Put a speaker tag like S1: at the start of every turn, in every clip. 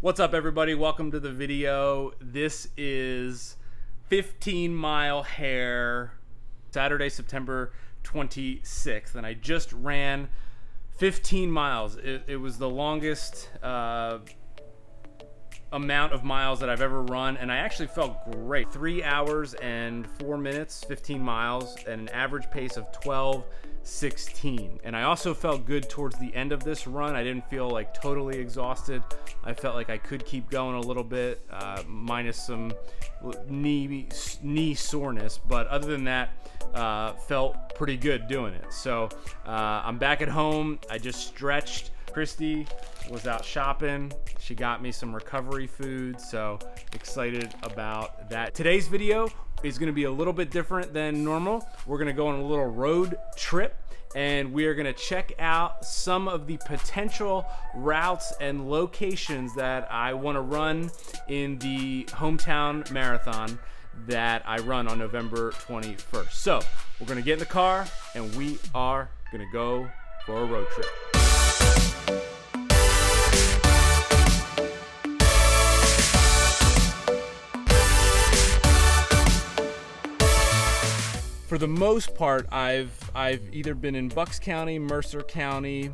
S1: What's up, everybody? Welcome to the video. This is 15 Mile Hare, Saturday, September 26th, and I just ran 15 miles. It was the longest amount of miles that I've ever run, and I actually felt great. 3 hours and 4 minutes, 15 miles, and an average pace of 12:16. And I also felt good towards the end of this run. I didn't feel like totally exhausted. I felt like I could keep going a little bit, minus some knee soreness, but other than that, felt pretty good doing it. So I'm back at home. I just stretched. Christy was out shopping. She got me some recovery food, so excited about that. Today's video is going to be a little bit different than normal. We're going to go on a little road trip, and we are going to check out some of the potential routes and locations that I want to run in the hometown marathon that I run on November 21st. So we're going to get in the car and we are going to go for a road trip. For the most part, I've either been in Bucks County, Mercer County,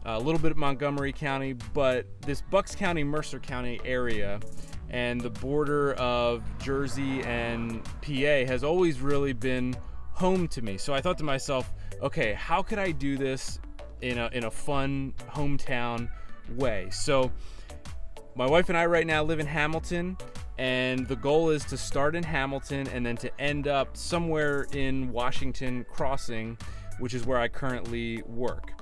S1: a little bit of Montgomery County, but this Bucks County, Mercer County area and the border of Jersey and PA has always really been home to me. So I thought to myself, okay, how could I do this in a fun hometown way? So my wife and I right now live in Hamilton, and the goal is to start in Hamilton and then to end up somewhere in Washington Crossing, which is where I currently work.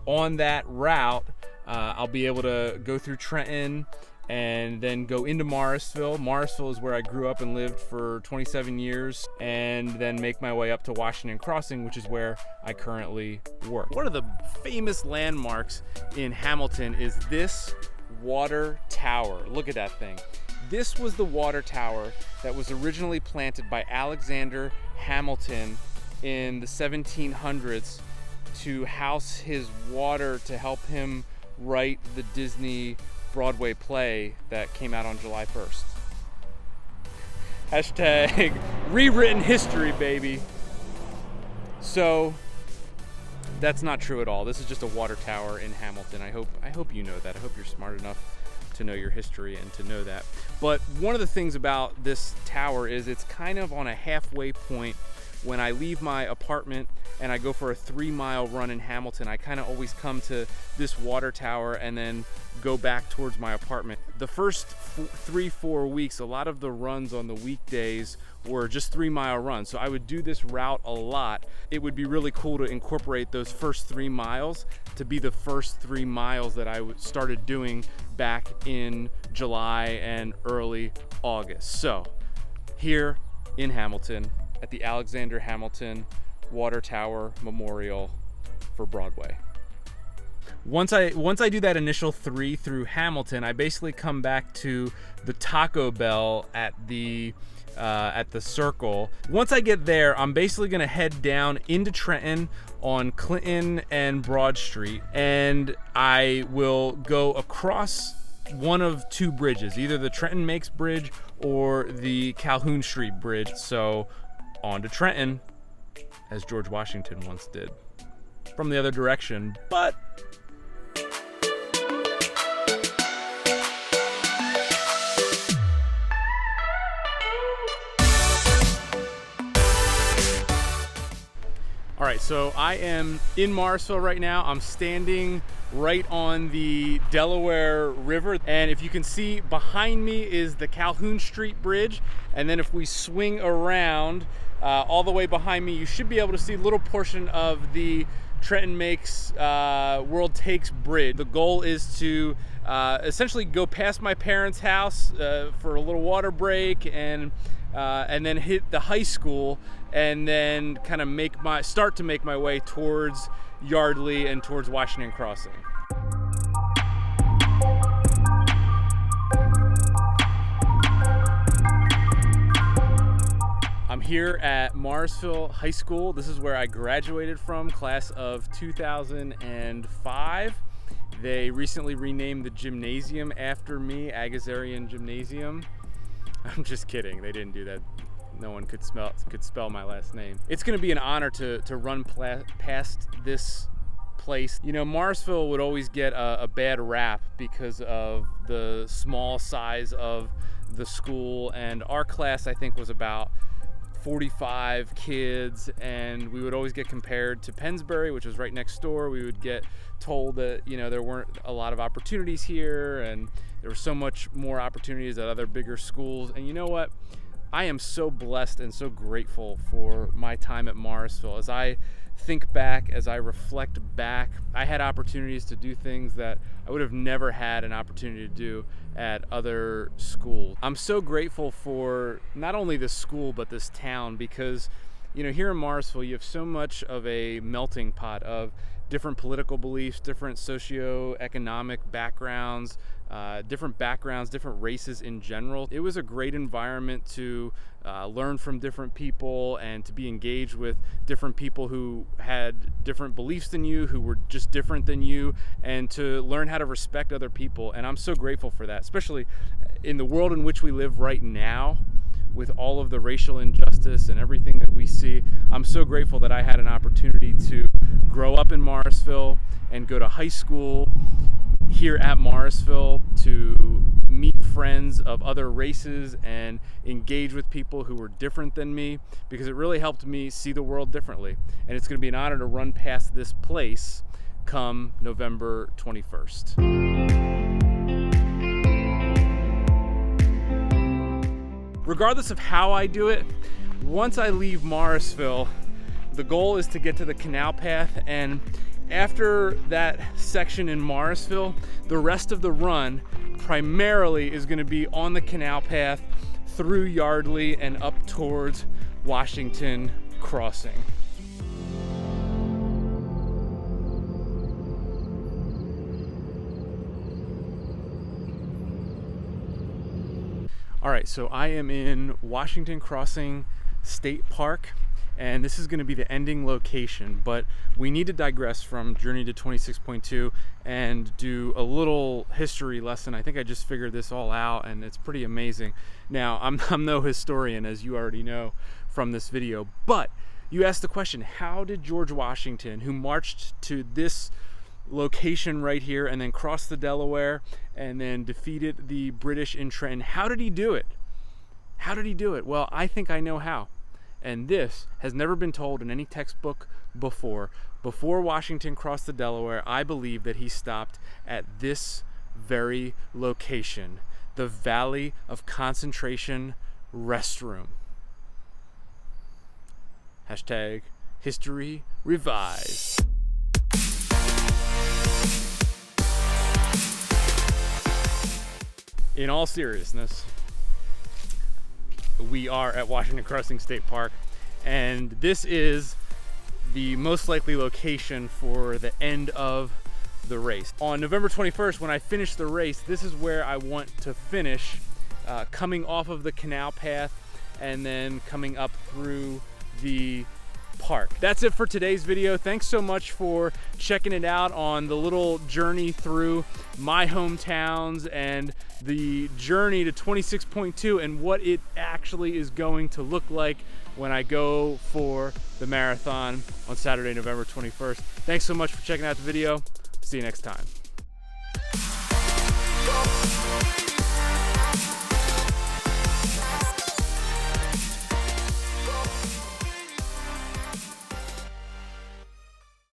S1: On that route, I'll be able to go through Trenton and then go into Morrisville. Morrisville is where I grew up and lived for 27 years, and then make my way up to Washington Crossing, which is where I currently work. One of the famous landmarks in Hamilton is this water tower. Look at that thing. This was the water tower that was originally planted by Alexander Hamilton in the 1700s to house his water to help him write the Disney Broadway play that came out on July 1st. Hashtag rewritten history, baby. So that's not true at all. This is just a water tower in Hamilton. I hope you know that. I hope you're smart enough to know your history and to know that. But one of the things about this tower is it's kind of on a halfway point. When I leave my apartment and I go for a 3-mile run in Hamilton, I kind of always come to this water tower and then go back towards my apartment. The first 3-4 weeks, a lot of the runs on the weekdays were just 3-mile runs. So I would do this route a lot. It would be really cool to incorporate those first 3 miles to be the first 3 miles that I started doing back in July and early August. So here in Hamilton, at the Alexander Hamilton Water Tower Memorial for Broadway. Once I do that initial 3 through Hamilton, I basically come back to the Taco Bell at the Circle. Once I get there, I'm basically gonna head down into Trenton on Clinton and Broad Street, and I will go across one of 2 bridges, either the Trenton Makes Bridge or the Calhoun Street Bridge. So on to Trenton, as George Washington once did, from the other direction. But all right, so I am in Morrisville right now. I'm standing right on the Delaware River, and if you can see behind me is the Calhoun Street Bridge, and then if we swing around all the way behind me, you should be able to see a little portion of the Trenton Makes World Takes Bridge. The goal is to essentially go past my parents' house for a little water break, and then hit the high school, and then kind of start to make my way towards Yardley and towards Washington Crossing. I'm here at Morrisville High School. This is where I graduated from, class of 2005. They recently renamed the gymnasium after me, Agazarian Gymnasium. I'm just kidding, they didn't do that. No one could spell my last name. It's gonna be an honor to run past this place. You know, Morrisville would always get a bad rap because of the small size of the school, and our class, I think, was about 45 kids, and we would always get compared to Pennsbury, which was right next door. We would get told that, you know, there weren't a lot of opportunities here, and there were so much more opportunities at other bigger schools. And you know what? I am so blessed and so grateful for my time at Morrisville. As I think back, as I reflect back, I had opportunities to do things that I would have never had an opportunity to do at other schools. I'm so grateful for not only this school, but this town, because, you know, here in Morrisville, you have so much of a melting pot of different political beliefs, different socioeconomic backgrounds, different races in general. It was a great environment to learn from different people and to be engaged with different people who had different beliefs than you, who were just different than you, and to learn how to respect other people. And I'm so grateful for that, especially in the world in which we live right now, with all of the racial injustice and everything that we see. I'm so grateful that I had an opportunity to grow up in Morrisville and go to high school here at Morrisville, to meet friends of other races and engage with people who were different than me, because it really helped me see the world differently. And it's going to be an honor to run past this place come November 21st. Regardless of how I do it, once I leave Morrisville, the goal is to get to the canal path, and after that section in Morrisville, the rest of the run primarily is going to be on the canal path through Yardley and up towards Washington Crossing. All right, so I am in Washington Crossing State Park, and this is going to be the ending location, but we need to digress from Journey to 26.2 and do a little history lesson. I think I just figured this all out, and it's pretty amazing. Now, I'm no historian, as you already know from this video, but you asked the question, how did George Washington, who marched to this location right here and then crossed the Delaware and then defeated the British in Trenton, how did he do it? How did he do it? Well, I think I know how. And this has never been told in any textbook before. Before Washington crossed the Delaware, I believe that he stopped at this very location, the Valley of Concentration Restroom. Hashtag history revised. In all seriousness, we are at Washington Crossing State Park, and this is the most likely location for the end of the race. On November 21st, when I finish the race, this is where I want to finish, coming off of the canal path and then coming up through the park. That's it for today's video. Thanks so much for checking it out on the little journey through my hometowns and the journey to 26.2 and what it actually is going to look like when I go for the marathon on Saturday, November 21st. Thanks so much for checking out the video. See you next time.